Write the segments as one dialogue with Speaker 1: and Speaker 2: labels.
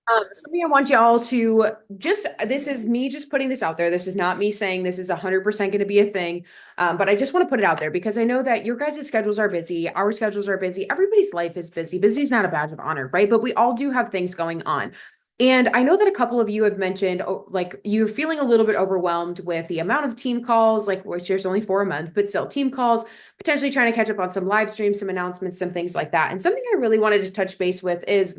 Speaker 1: Something I want y'all to just, this is me just putting this out there. This is not me saying this is 100% going to be a thing. But I just want to put it out there because I know that your guys' schedules are busy. Our schedules are busy. Everybody's life is busy. Busy is not a badge of honor, right? But we all do have things going on. And I know that a couple of you have mentioned, oh, like you're feeling a little bit overwhelmed with the amount of team calls, like which there's only 4 a month, but still team calls, potentially trying to catch up on some live streams, some announcements, some things like that. And something I really wanted to touch base with is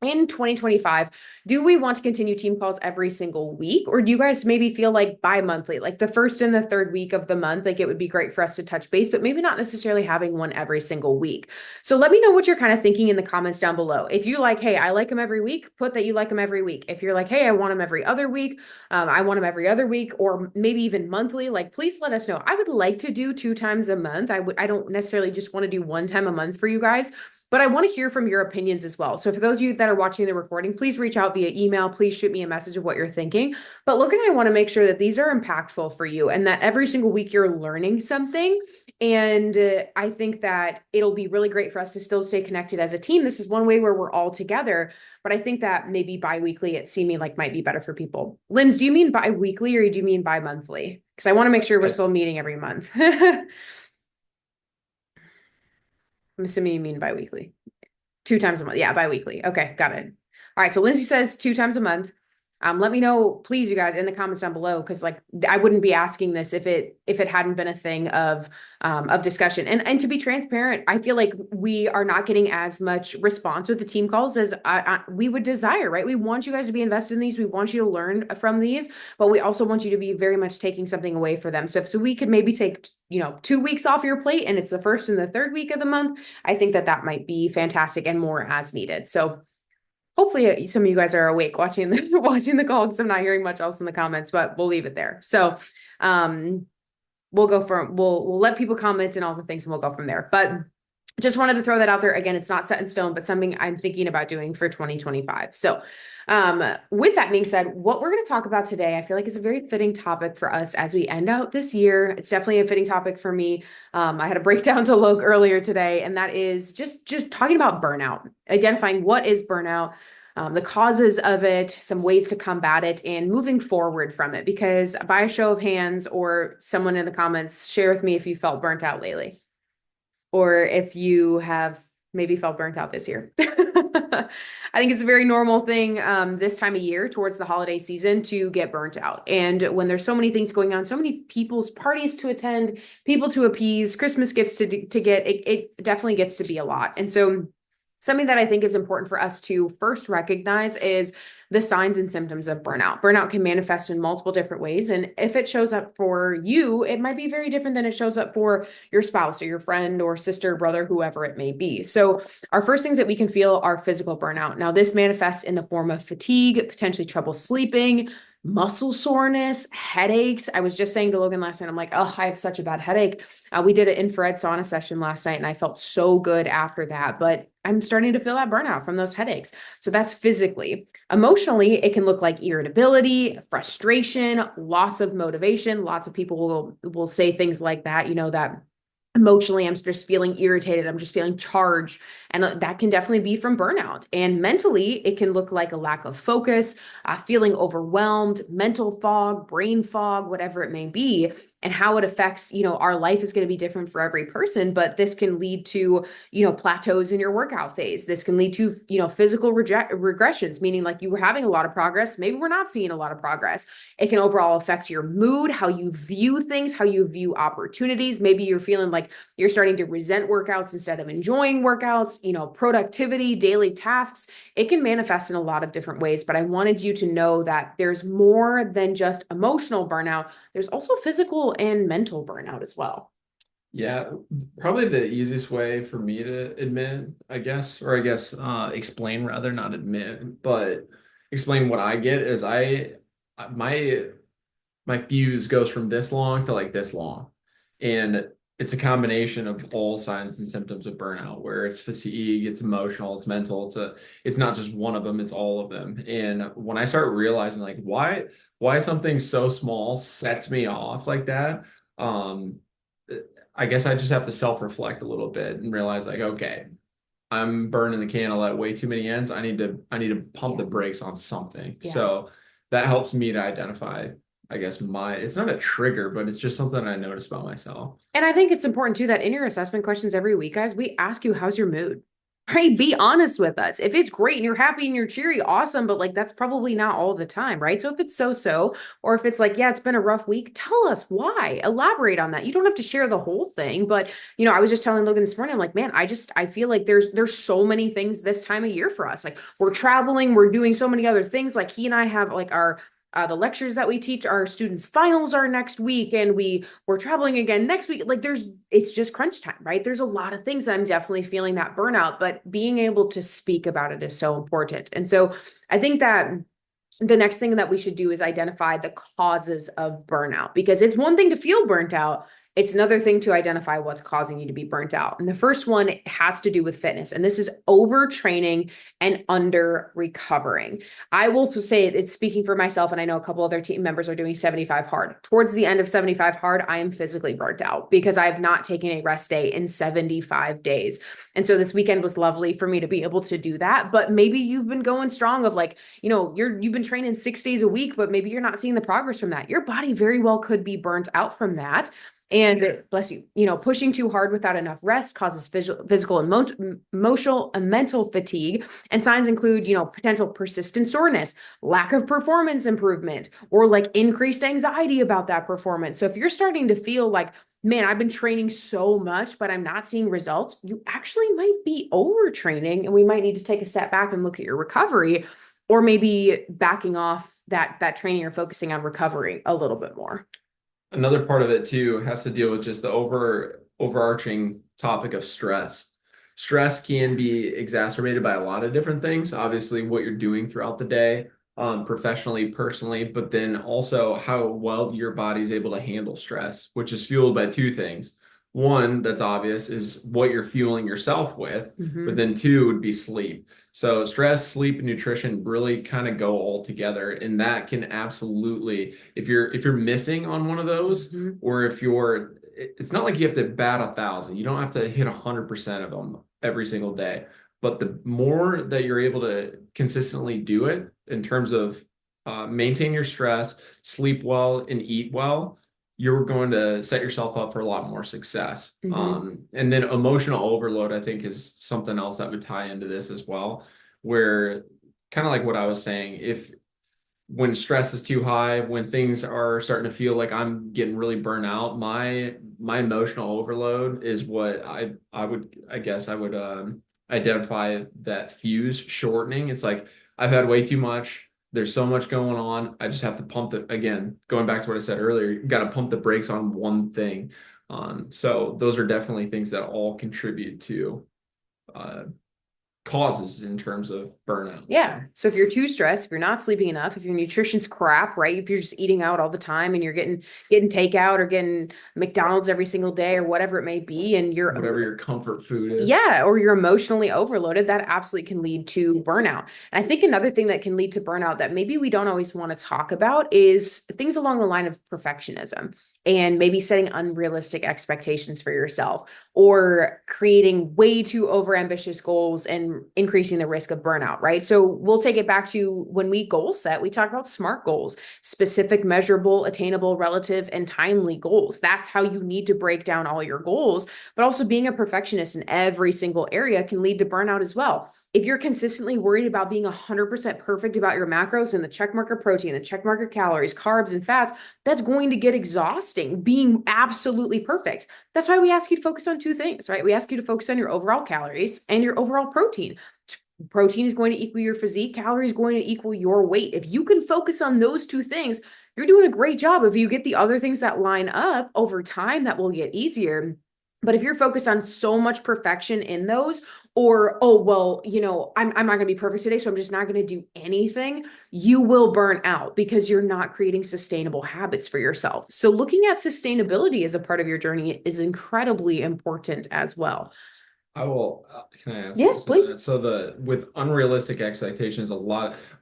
Speaker 1: in 2025, do we want to continue team calls every single week? Or do you guys maybe feel like bi-monthly, like the first and the third week of the month, like it would be great for us to touch base, but maybe not necessarily having one every single week. So let me know what you're kind of thinking in the comments down below. If you like, hey, I like them every week, put that you like them every week. If you're like, hey, I want them every other week, I want them every other week, or maybe even monthly, like please let us know. I would like to do 2 times a month. I don't necessarily just want to do 1 time a month for you guys. But I want to hear from your opinions as well. So for those of you that are watching the recording, please reach out via email. Please shoot me a message of what you're thinking. But Logan and I want to make sure that these are impactful for you and that every single week you're learning something. And I think that it'll be really great for us to still stay connected as a team. This is one way where we're all together. But I think that maybe bi-weekly it seeming like might be better for people. Linz, do you mean bi-weekly or do you mean bi-monthly? Because I want to make sure we're still meeting every month. I'm assuming you mean bi-weekly. 2 times a month. Yeah, bi-weekly. Okay, got it. All right. So Lindsay says 2 times a month. Let me know, please, you guys, in the comments down below, because like I wouldn't be asking this if it hadn't been a thing of discussion. And to be transparent, I feel like we are not getting as much response with the team calls as we would desire, right? We want you guys to be invested in these. We want you to learn from these, but we also want you to be very much taking something away for them. So we could maybe take 2 weeks off your plate, and it's the first and the third week of the month. I think that that might be fantastic and more as needed. So hopefully some of you guys are awake watching the watching the call because I'm not hearing much else in the comments, but we'll leave it there. So um we'll let people comment and all the things and we'll go from there. But just wanted to throw that out there. Again, it's not set in stone, but something I'm thinking about doing for 2025. So with that being said, what we're going to talk about today, I feel like is a very fitting topic for us as we end out this year. It's definitely a fitting topic for me. I had a breakdown to Logue earlier today, and that is just talking about burnout, identifying what is burnout, the causes of it, some ways to combat it, and moving forward from it. Because by a show of hands or someone in the comments, share with me if you felt burnt out lately or if you have maybe felt burnt out this year. I think it's a very normal thing this time of year towards the holiday season to get burnt out. And when there's so many things going on, so many people's parties to attend, people to appease, Christmas gifts to get, it definitely gets to be a lot. And so something that I think is important for us to first recognize is the signs and symptoms of burnout. Burnout can manifest in multiple different ways. And if it shows up for you, it might be very different than it shows up for your spouse or your friend or sister, brother, whoever it may be. So, our first things that we can feel are physical burnout. Now, this manifests in the form of fatigue, potentially trouble sleeping, muscle soreness, headaches. I was just saying to Logan last night, I'm like, oh, I have such a bad headache. We did an infrared sauna session last night and I felt so good after that, but I'm starting to feel that burnout from those headaches. So that's physically. Emotionally, it can look like irritability, frustration, loss of motivation. Lots of people will say things like that, that emotionally I'm just feeling irritated, I'm just feeling charged, and that can definitely be from burnout. And mentally it can look like a lack of focus, feeling overwhelmed, mental fog, brain fog, whatever it may be. And how it affects, our life is going to be different for every person, but this can lead to, plateaus in your workout phase. This can lead to, physical regressions, meaning like you were having a lot of progress, maybe we're not seeing a lot of progress. It can overall affect your mood, how you view things, how you view opportunities. Maybe you're feeling like you're starting to resent workouts instead of enjoying workouts, productivity, daily tasks. It can manifest in a lot of different ways, but I wanted you to know that there's more than just emotional burnout. There's also physical and mental burnout as well.
Speaker 2: Yeah, probably the easiest way for me to admit, I guess, or I guess explain rather, not admit, but explain what I get is my my fuse goes from this long to like this long. And it's a combination of all signs and symptoms of burnout, where it's fatigue, it's emotional, it's mental, it's not just one of them, it's all of them. And when I start realizing like why something so small sets me off like that, um, I guess I just have to self-reflect a little bit and realize like, okay, I'm burning the candle at way too many ends. I need to pump
Speaker 1: Yeah.
Speaker 2: the brakes on something.
Speaker 1: Yeah.
Speaker 2: So that helps me to identify, I guess, it's not a trigger, but it's just something I notice about myself.
Speaker 1: And I think it's important too that in your assessment questions every week, guys, we ask you, how's your mood? Right? Be honest with us. If it's great and you're happy and you're cheery, awesome. But like, that's probably not all the time, right? So if it's so, or if it's like, yeah, it's been a rough week, tell us why. Elaborate on that. You don't have to share the whole thing. But, I was just telling Logan this morning, I'm like, man, I feel like there's so many things this time of year for us. Like we're traveling, we're doing so many other things. Like he and I have like our, the lectures that we teach, our students' finals are next week, and we're traveling again next week. Like it's just crunch time, right? There's a lot of things that I'm definitely feeling that burnout, but being able to speak about it is so important. And so I think that the next thing that we should do is identify the causes of burnout, because it's one thing to feel burnt out. It's another thing to identify what's causing you to be burnt out. And the first one has to do with fitness. And this is overtraining and under recovering. I will say it's speaking for myself, and I know a couple other team members are doing 75 hard. Towards the end of 75 hard, I am physically burnt out because I have not taken a rest day in 75 days. And so this weekend was lovely for me to be able to do that. But maybe you've been going strong of like, you've been training 6 days a week, but maybe you're not seeing the progress from that. Your body very well could be burnt out from that. And bless you, pushing too hard without enough rest causes physical and emotional and mental fatigue. And signs include, potential persistent soreness, lack of performance improvement, or like increased anxiety about that performance. So if you're starting to feel like, man, I've been training so much, but I'm not seeing results, you actually might be overtraining, and we might need to take a step back and look at your recovery, or maybe backing off that training or focusing on recovery a little bit more.
Speaker 2: Another part of it too has to deal with just the overarching topic of stress. Stress can be exacerbated by a lot of different things. Obviously, what you're doing throughout the day, professionally, personally, but then also how well your body's able to handle stress, which is fueled by two things. One, that's obvious, is what you're fueling yourself with, but
Speaker 1: Mm-hmm.
Speaker 2: then two would be sleep. So stress, sleep, and nutrition really kind of go all together, and that can absolutely, if you're missing on one of those,
Speaker 1: Mm-hmm.
Speaker 2: or if it's not like you have to bat 1,000. You don't have to hit 100% of them every single day. But the more that you're able to consistently do it in terms of maintain your stress, sleep well, and eat well, you're going to set yourself up for a lot more success.
Speaker 1: Mm-hmm.
Speaker 2: And then emotional overload, I think, is something else that would tie into this as well, where kind of like what I was saying, if when stress is too high, when things are starting to feel like I'm getting really burnt out, my emotional overload is what I guess I would identify that fuse shortening. It's like I've had way too much. There's so much going on. I just have to pump the again, going back to what I said earlier, you got to pump the brakes on one thing. So those are definitely things that all contribute to uh, causes in terms of burnout.
Speaker 1: Yeah. So if you're too stressed, if you're not sleeping enough, if your nutrition's crap, right? If you're just eating out all the time and you're getting takeout or getting McDonald's every single day or whatever it may be, and
Speaker 2: Whatever your comfort food is.
Speaker 1: yeah, or you're emotionally overloaded, that absolutely can lead to burnout. And I think another thing that can lead to burnout that maybe we don't always want to talk about is things along the line of perfectionism, and maybe setting unrealistic expectations for yourself, or creating way too overambitious goals and increasing the risk of burnout, right? So we'll take it back to when we goal set, we talk about SMART goals: specific, measurable, attainable, relative, and timely goals. That's how you need to break down all your goals. But also, being a perfectionist in every single area can lead to burnout as well. If you're consistently worried about being 100% perfect about your macros and the check marker protein, the check marker calories, carbs, and fats, that's going to get exhausting, being absolutely perfect. That's why we ask you to focus on two things, right? We ask you to focus on your overall calories and your overall protein. Protein is going to equal your physique, calories going to equal your weight. If you can focus on those two things, you're doing a great job. If you get the other things that line up over time, that will get easier. But if you're focused on so much perfection in those, or, oh, well, I'm not going to be perfect today, so I'm just not going to do anything, you will burn out because you're not creating sustainable habits for yourself. So looking at sustainability as a part of your journey is incredibly important as well.
Speaker 2: I will, can I add
Speaker 1: Yes,
Speaker 2: something to
Speaker 1: please.
Speaker 2: that? So with unrealistic expectations,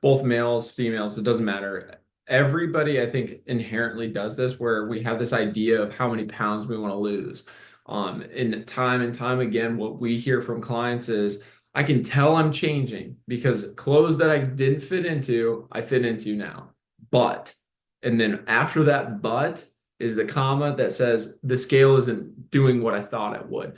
Speaker 2: both males, females, it doesn't matter. Everybody, I think, inherently does this where we have this idea of how many pounds we want to lose. And time again, what we hear from clients is, I can tell I'm changing because clothes that I didn't fit into, I fit into now. But, and then after that but is the comma that says the scale isn't doing what I thought it would.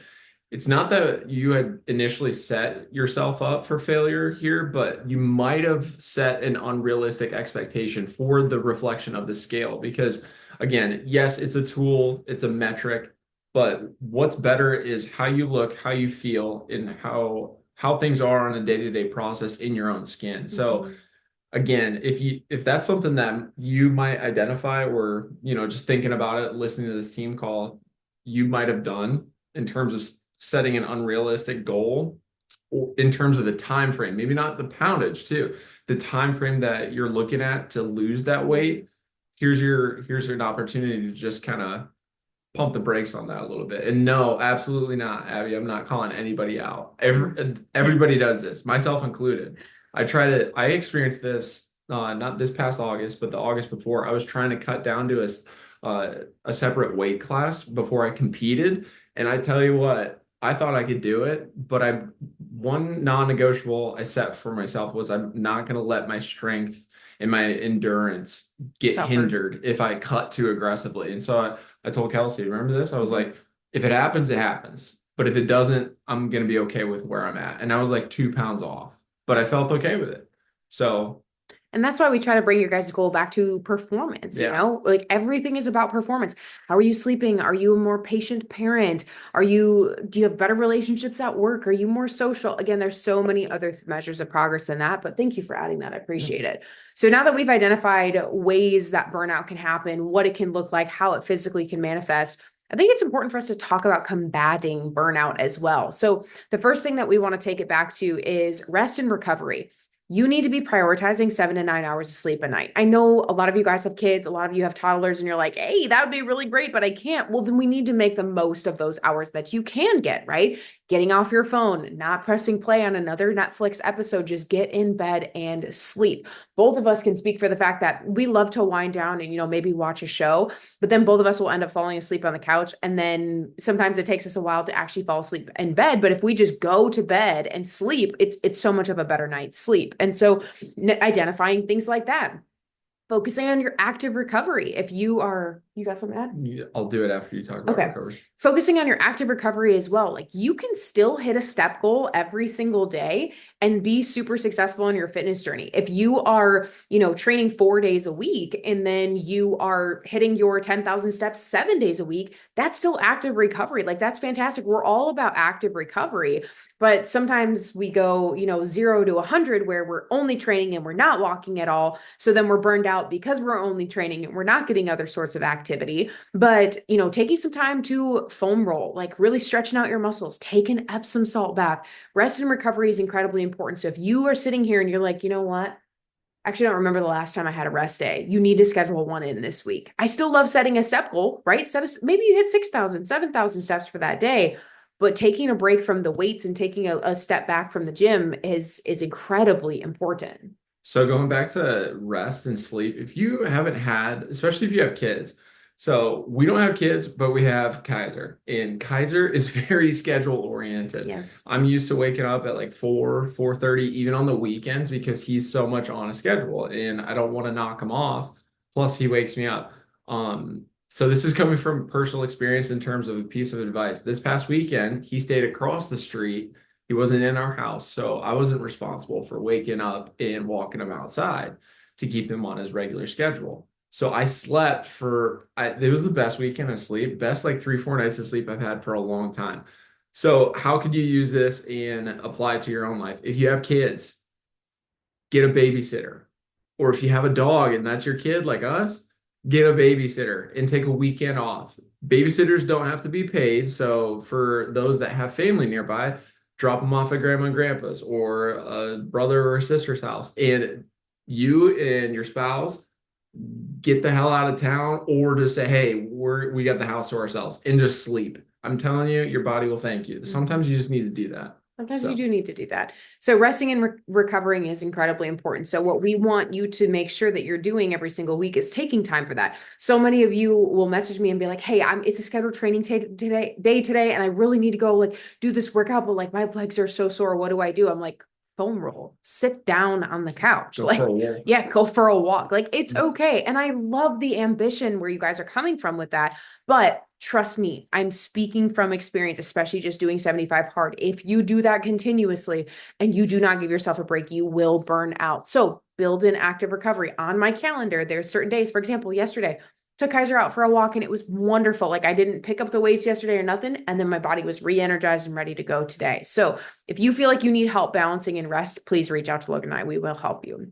Speaker 2: It's not that you had initially set yourself up for failure here, but you might have set an unrealistic expectation for the reflection of the scale. Because again, yes, it's a tool, it's a metric, but what's better is how you look, how you feel, and how things are on a day-to-day process in your own skin. So
Speaker 1: Mhm.
Speaker 2: again, if that's something that you might identify or just thinking about it, listening to this team call, you might have done in terms of setting an unrealistic goal or in terms of the time frame, maybe not the poundage too, the time frame that you're looking at to lose that weight. Here's an opportunity to just kind of pump the brakes on that a little bit. And no, absolutely not, Abby. I'm not calling anybody out. Everybody does this, myself included. I experienced this not this past August, but the August before. I was trying to cut down to a separate weight class before I competed. And I tell you what, I thought I could do it, but one non-negotiable I set for myself was I'm not going to let my strength and my endurance get
Speaker 1: Suffer.
Speaker 2: hindered if I cut too aggressively. And so I told Kelsey, remember this? I was
Speaker 1: Mhm.
Speaker 2: like, if it happens, it happens. But if it doesn't, I'm gonna be okay with where I'm at. And I was like 2 pounds off, but I felt okay with it. So
Speaker 1: And that's why we try to bring your guys' goal back to performance, you
Speaker 2: yeah.
Speaker 1: know? Like everything is about performance. How are you sleeping? Are you a more patient parent? Do you have better relationships at work? Are you more social? Again, there's so many other measures of progress than that, but thank you for adding that. I
Speaker 2: Yeah.
Speaker 1: appreciate it. So now that we've identified ways that burnout can happen, what it can look like, how it physically can manifest, I think it's important for us to talk about combating burnout as well. So the first thing that we want to take it back to is rest and recovery. You need to be prioritizing 7 to 9 hours of sleep a night. I know a lot of you guys have kids, a lot of you have toddlers, and you're like, hey, that would be really great, but I can't. Well, then we need to make the most of those hours that you can get, right? Getting off your phone, not pressing play on another Netflix episode, just get in bed and sleep. Both of us can speak for the fact that we love to wind down and, maybe watch a show, but then both of us will end up falling asleep on the couch. And then sometimes it takes us a while to actually fall asleep in bed. But if we just go to bed and sleep, it's so much of a better night's sleep. And so identifying things like that, focusing on your active recovery. If you got something to add?
Speaker 2: I'll do it after you talk about
Speaker 1: Okay.
Speaker 2: recovery.
Speaker 1: Focusing on your active recovery as well. Like you can still hit a step goal every single day and be super successful in your fitness journey. If you are, training 4 days a week and then you are hitting your 10,000 steps 7 days a week, that's still active recovery. Like that's fantastic. We're all about active recovery, but sometimes we go, 0 to 100 where we're only training and we're not walking at all. So then we're burned out because we're only training and we're not getting other sorts of activity. But, taking some time to foam roll, like really stretching out your muscles, take an Epsom salt bath. Rest and recovery is incredibly important. So if you are sitting here and you're like, you know what? Actually, I don't remember the last time I had a rest day. You need to schedule one in this week. I still love setting a step goal, right? Maybe you hit 6,000, 7,000 steps for that day, but taking a break from the weights and taking a step back from the gym is incredibly important.
Speaker 2: So going back to rest and sleep, if you haven't had, especially if you have kids, so we don't have kids, but we have Kaiser, and Kaiser is very schedule oriented.
Speaker 1: Yes.
Speaker 2: I'm used to waking up at like 4:30, even on the weekends, because he's so much on a schedule, and I don't want to knock him off. Plus, he wakes me up. So this is coming from personal experience in terms of a piece of advice. This past weekend, he stayed across the street. He wasn't in our house, so I wasn't responsible for waking up and walking him outside to keep him on his regular schedule. So I slept it was the best weekend of sleep, best like 3, 4 nights of sleep I've had for a long time. So how could you use this and apply it to your own life? If you have kids, get a babysitter. Or if you have a dog and that's your kid like us, get a babysitter and take a weekend off. Babysitters don't have to be paid. So for those that have family nearby, drop them off at grandma and grandpa's or a brother or a sister's house. And you and your spouse get the hell out of town or just say, hey, we got the house to ourselves and just sleep. I'm telling you, your body will thank you.
Speaker 1: Mhm.
Speaker 2: Sometimes you just need to do that.
Speaker 1: Sometimes you
Speaker 2: So
Speaker 1: do need to do that. So resting and recovering is incredibly important. So what we want you to make sure that you're doing every single week is taking time for that. So many of you will message me and be like, "Hey, it's a scheduled training today, and I really need to go like do this workout, but like my legs are so sore. What do I do?" I'm like, foam roll, sit down on the couch.
Speaker 2: go
Speaker 1: Like,
Speaker 2: for a walk.
Speaker 1: yeah, go for a walk. Like it's okay. And I love the ambition where you guys are coming from with that. But trust me, I'm speaking from experience, especially just doing 75 hard. If you do that continuously and you do not give yourself a break, you will burn out. So build in active recovery. On my calendar, there's certain days. For example, yesterday, took Kaiser out for a walk and it was wonderful. Like I didn't pick up the weights yesterday or nothing. And then my body was re-energized and ready to go today. So if you feel like you need help balancing and rest, please reach out to Logan and I. We will help you.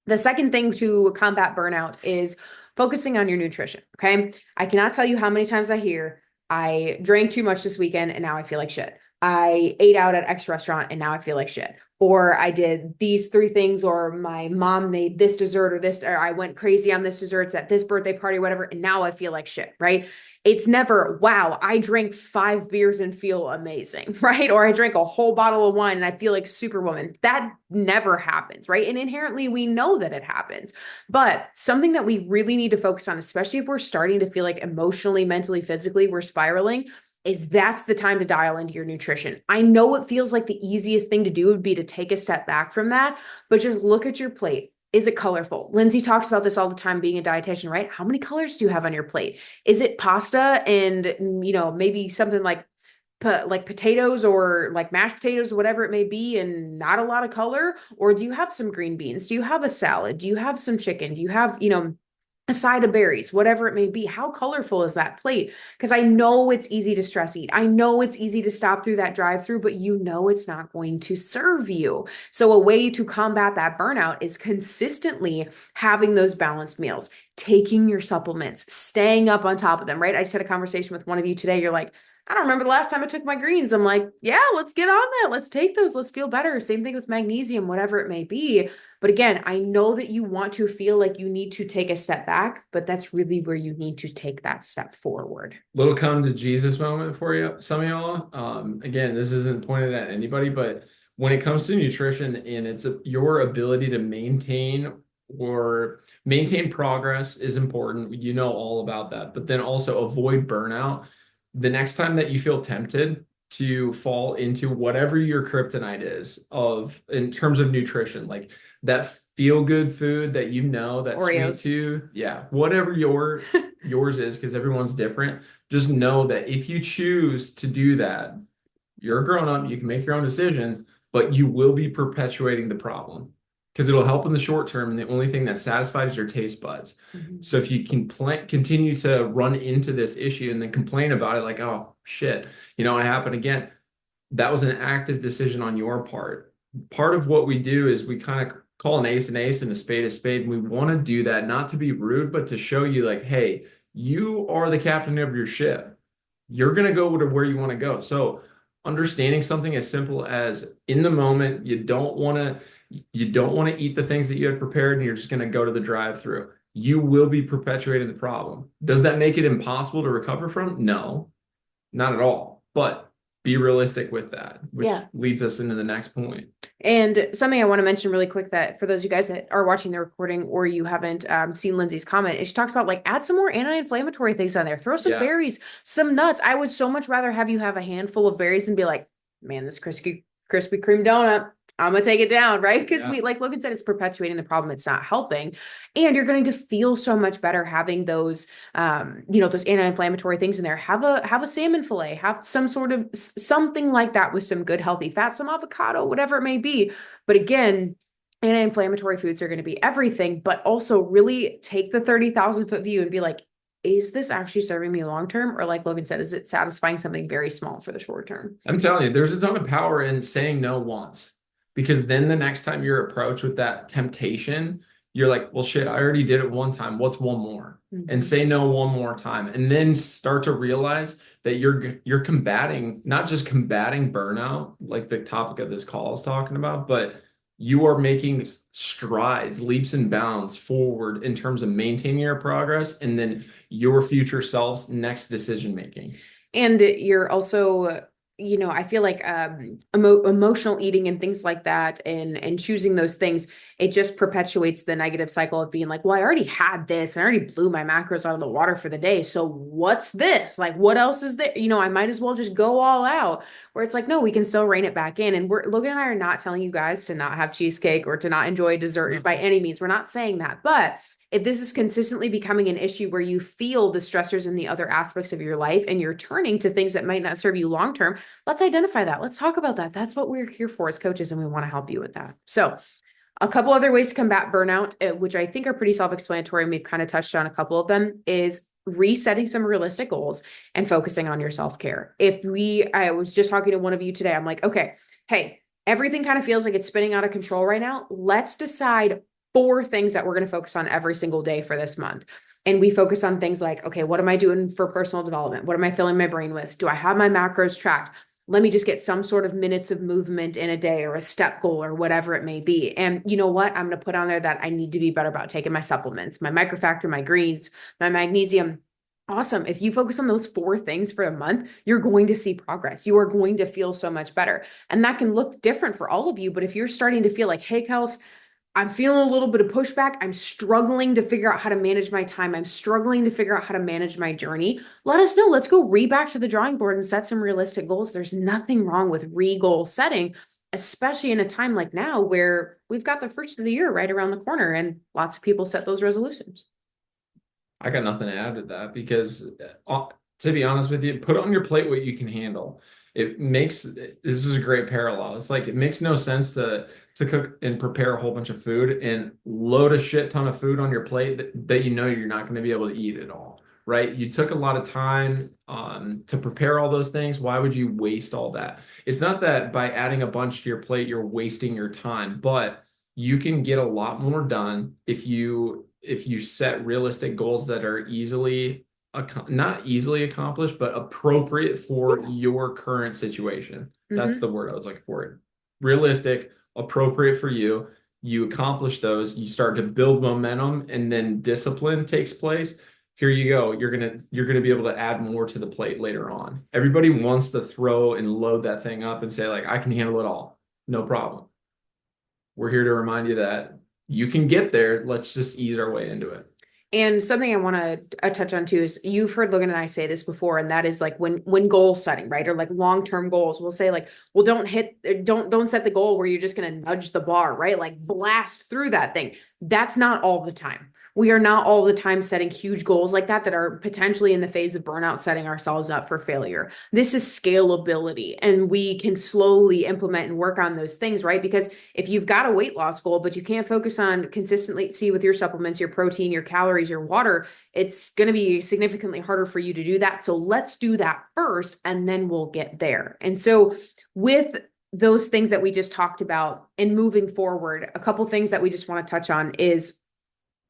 Speaker 1: The second thing to combat burnout is focusing on your nutrition. Okay. I cannot tell you how many times I hear I drank too much this weekend and now I feel like shit. I ate out at X restaurant and now I feel like shit. Or I did these three things, or my mom made this dessert, or this, or I went crazy on this desserts at this birthday party, whatever. And now I feel like shit, right? It's never, wow, I drank 5 beers and feel amazing, right? Or I drank a whole bottle of wine and I feel like Superwoman. That never happens, right? And inherently, we know that it happens. But something that we really need to focus on, especially if we're starting to feel like emotionally, mentally, physically, we're spiraling, is that's the time to dial into your nutrition. I know it feels like the easiest thing to do would be to take a step back from that, but just look at your plate. Is it colorful? Lindsay talks about this all the time being a dietitian, right? How many colors do you have on your plate? Is it pasta and, maybe something like potatoes or like mashed potatoes, whatever it may be, and not a lot of color? Or do you have some green beans? Do you have a salad? Do you have some chicken? Do you have, a side of berries, whatever it may be? How colorful is that plate? Because I know it's easy to stress eat. I know it's easy to stop through that drive through, but you know it's not going to serve you. So a way to combat that burnout is consistently having those balanced meals, taking your supplements, staying up on top of them, right? I just had a conversation with one of you today. You're like, I don't remember the last time I took my greens. I'm like, yeah, let's get on that. Let's take those. Let's feel better. Same thing with magnesium, whatever it may be. But again, I know that you want to feel like you need to take a step back, but that's really where you need to take that step forward.
Speaker 2: Little come to Jesus moment for you, some of y'all. Again, this isn't pointed at anybody, but when it comes to nutrition and your ability to maintain progress is important. You know all about that, but then also avoid burnout. The next time that you feel tempted to fall into whatever your kryptonite is in terms of nutrition, like that feel good food that that
Speaker 1: Oreos.
Speaker 2: sweet tooth, yeah, whatever yours is, because everyone's different. Just know that if you choose to do that, you're a grown up, you can make your own decisions, but you will be perpetuating the problem because it'll help in the short term. And the only thing that satisfies your taste buds.
Speaker 1: Mm-hmm.
Speaker 2: So if you can continue to run into this issue and then complain about it, like, oh shit, it happened again. That was an active decision on your part. Part of what we do is we kind of call an ace and a spade a spade. And we want to do that, not to be rude, but to show you like, hey, you are the captain of your ship. You're going to go to where you want to go. So understanding something as simple as in the moment, you don't want to eat the things that you had prepared and you're just going to go to the drive-through. You will be perpetuating the problem. Does that make it impossible to recover from? No, not at all. But be realistic with that, which leads us into the next point.
Speaker 1: And something I want to mention really quick, that for those of you guys that are watching the recording or you haven't seen Lindsay's comment, is she talks about like add some more anti-inflammatory things on there. Throw some berries, some nuts. I would so much rather have you have a handful of berries and be like, man, this Krispy Kreme donut, I'm gonna take it down, right? Because we, like Logan said, it's perpetuating the problem. It's not helping. And you're going to feel so much better having those, those anti-inflammatory things in there. Have a salmon fillet, have some sort of something like that with some good healthy fat, some avocado, whatever it may be. But again, anti-inflammatory foods are going to be everything, but also really take the 30,000-foot view and be like, is this actually serving me long term? Or like Logan said, is it satisfying something very small for the short term?
Speaker 2: I'm telling you, there's a ton of power in saying no once. Because then the next time you're approached with that temptation, you're like, well, shit, I already did it one time. What's one more? Mm-hmm. And say no one more time. And then start to realize that you're combating, not just combating burnout, like the topic of this call is talking about, but you are making strides, leaps and bounds forward in terms of maintaining your progress and then your future self's next decision making.
Speaker 1: And you're also I feel like emotional eating and things like that, and choosing those things, it just perpetuates the negative cycle of being like, well, I already had this and I already blew my macros out of the water for the day. So what's this? Like, what else is there? I might as well just go all out. Where it's like, no, we can still rein it back in. And Logan and I are not telling you guys to not have cheesecake or to not enjoy dessert by any means. We're not saying that. But if this is consistently becoming an issue where you feel the stressors in the other aspects of your life and you're turning to things that might not serve you long term, let's identify that. Let's talk about that. That's what we're here for as coaches, and we want to help you with that. So, a couple other ways to combat burnout, which I think are pretty self-explanatory, and we've kind of touched on a couple of them, is resetting some realistic goals and focusing on your self-care. I was just talking to one of you today. I'm like, okay, hey, everything kind of feels like it's spinning out of control right now. Let's decide 4 things that we're going to focus on every single day for this month. And we focus on things like, okay, what am I doing for personal development? What am I filling my brain with? Do I have my macros tracked? Let me just get some sort of minutes of movement in a day, or a step goal, or whatever it may be. And you know what? I'm going to put on there that I need to be better about taking my supplements, my microfactor, my greens, my magnesium. Awesome. If you focus on those 4 things for a month, you're going to see progress. You are going to feel so much better. And that can look different for all of you. But if you're starting to feel like, hey, Kels, I'm feeling a little bit of pushback. I'm struggling to figure out how to manage my time. I'm struggling to figure out how to manage my journey. Let us know. Let's go back to the drawing board and set some realistic goals. There's nothing wrong with goal setting, especially in a time like now where we've got the first of the year right around the corner and lots of people set those resolutions.
Speaker 2: I got nothing to add to that because, to be honest with you, put on your plate what you can handle. This is a great parallel. It's like it makes no sense to cook and prepare a whole bunch of food and load a shit ton of food on your plate that you know you're not going to be able to eat at all, right? You took a lot of time to prepare all those things. Why would you waste all that? It's not that by adding a bunch to your plate, you're wasting your time, but you can get a lot more done if you set realistic goals that are not easily accomplished, but appropriate for your current situation. That's
Speaker 1: Mm-hmm.
Speaker 2: the word I was looking for. Realistic, appropriate for you. You accomplish those, you start to build momentum, and then discipline takes place. Here you go. You're gonna be able to add more to the plate later on. Everybody wants to throw and load that thing up and say, like, I can handle it all. No problem. We're here to remind you that you can get there. Let's just ease our way into it.
Speaker 1: And something I want to touch on too is, you've heard Logan and I say this before, and that is like when goal setting, right? Or like long-term goals, we'll say like, well, don't set the goal where you're just going to nudge the bar, right? Like blast through that thing. That's not all the time. We are not all the time setting huge goals like that are potentially in the phase of burnout, setting ourselves up for failure. This is scalability, and we can slowly implement and work on those things, right? Because if you've got a weight loss goal, but you can't focus on consistency with your supplements, your protein, your calories, your water, it's going to be significantly harder for you to do that. So let's do that first, and then we'll get there. And so with those things that we just talked about and moving forward, a couple things that we just want to touch on is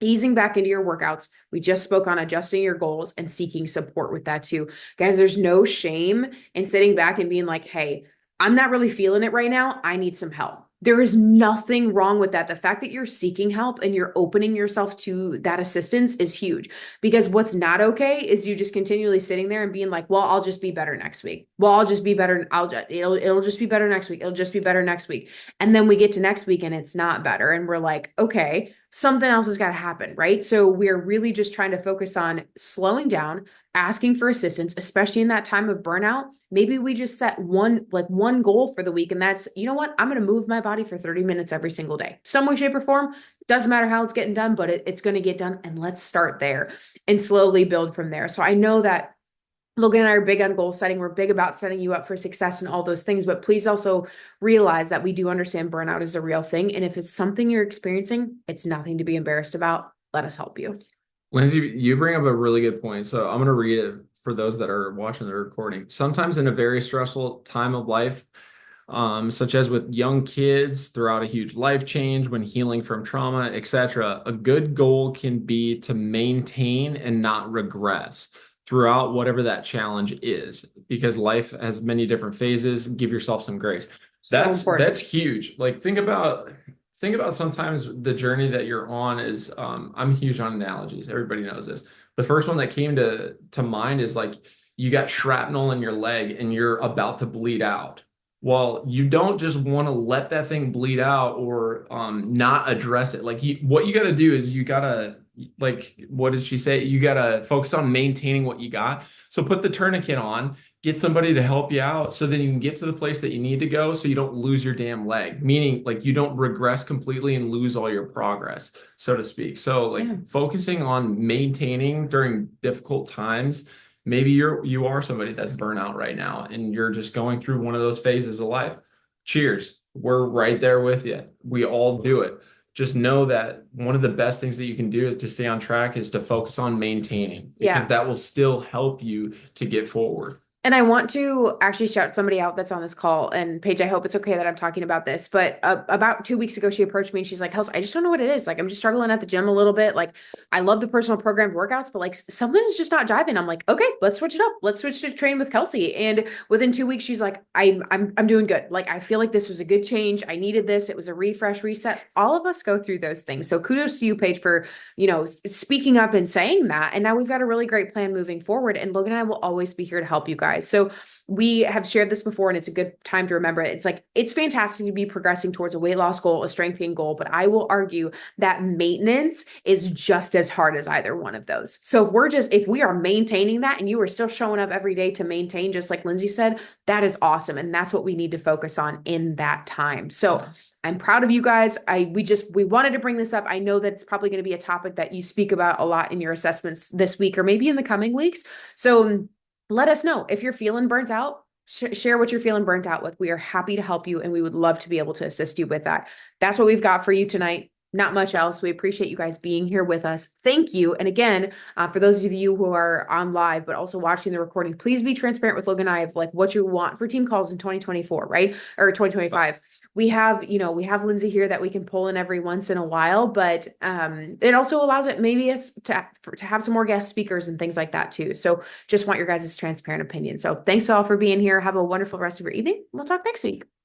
Speaker 1: easing back into your workouts. We just spoke on adjusting your goals and seeking support with that too. Guys, there's no shame in sitting back and being like, hey, I'm not really feeling it right now. I need some help. There is nothing wrong with that. The fact that you're seeking help and you're opening yourself to that assistance is huge, because what's not okay is you just continually sitting there and being like, well, I'll just be better next week. Well, I'll just be better. It'll just be better next week. It'll just be better next week. And then we get to next week and it's not better. And we're like, okay, something else has got to happen, right? So we're really just trying to focus on slowing down, asking for assistance, especially in that time of burnout. Maybe we just set one goal for the week, and that's, you know what, I'm going to move my body for 30 minutes every single day, some way, shape, or form. Doesn't matter how it's getting done, but it's going to get done, and let's start there and slowly build from there. So I know that Logan and I are big on goal setting. We're big about setting you up for success and all those things, but please also realize that we do understand burnout is a real thing. And if it's something you're experiencing, it's nothing to be embarrassed about. Let us help you.
Speaker 2: Lindsay, you bring up a really good point. So I'm going to read it for those that are watching the recording. Sometimes in a very stressful time of life, such as with young kids throughout a huge life change, when healing from trauma, etc., a good goal can be to maintain and not regress throughout whatever that challenge is, because life has many different phases. Give yourself some grace.
Speaker 1: So
Speaker 2: That's
Speaker 1: important.
Speaker 2: huge. Like think about sometimes the journey that you're on is I'm huge on analogies. Everybody knows this. The first one that came to mind is like you got shrapnel in your leg and you're about to bleed out. Well, you don't just want to let that thing bleed out or not address it. Like what you got to do is you got to like what did she say? You got to focus on maintaining what you got. So put the tourniquet on, get somebody to help you out so then you can get to the place that you need to go so you don't lose your damn leg. Meaning like you don't regress completely and lose all your progress, so to speak. So like
Speaker 1: Yeah.
Speaker 2: focusing on maintaining during difficult times. Maybe you are somebody that's burnout right now and you're just going through one of those phases of life. Cheers. We're right there with you. We all do it. Just know that one of the best things that you can do is to stay on track is to focus on maintaining because
Speaker 1: Yeah.
Speaker 2: that will still help you to get forward.
Speaker 1: And I want to actually shout somebody out that's on this call. And Paige, I hope it's okay that I'm talking about this. But about 2 weeks ago, she approached me and she's like, Kels, I just don't know what it is. Like, I'm just struggling at the gym a little bit. Like, I love the personal programmed workouts, but like something is just not jiving. I'm like, okay, let's switch it up. Let's switch to train with Kelsey. And within 2 weeks, she's like, I'm doing good. Like, I feel like this was a good change. I needed this. It was a refresh, reset. All of us go through those things. So kudos to you, Paige, for speaking up and saying that. And now we've got a really great plan moving forward. And Logan and I will always be here to help you guys. So we have shared this before and it's a good time to remember it. It's like, it's fantastic to be progressing towards a weight loss goal, a strength gain goal, but I will argue that maintenance is just as hard as either one of those. So if we are maintaining that and you are still showing up every day to maintain, just like Lindsay said, that is awesome. And that's what we need to focus on in that time. So I'm proud of you guys. We wanted to bring this up. I know that it's probably going to be a topic that you speak about a lot in your assessments this week or maybe in the coming weeks. So let us know if you're feeling burnt out. Share what you're feeling burnt out with. We are happy to help you and we would love to be able to assist you with that. That's what we've got for you tonight. Not much else. We appreciate you guys being here with us. Thank you. And again, for those of you who are on live, but also watching the recording, please be transparent with Logan and I of like what you want for team calls in 2024, right? Or 2025. We have Lindsay here that we can pull in every once in a while, but it also allows it maybe us to have some more guest speakers and things like that too. So just want your guys' transparent opinion. So thanks all for being here. Have a wonderful rest of your evening. We'll talk next week.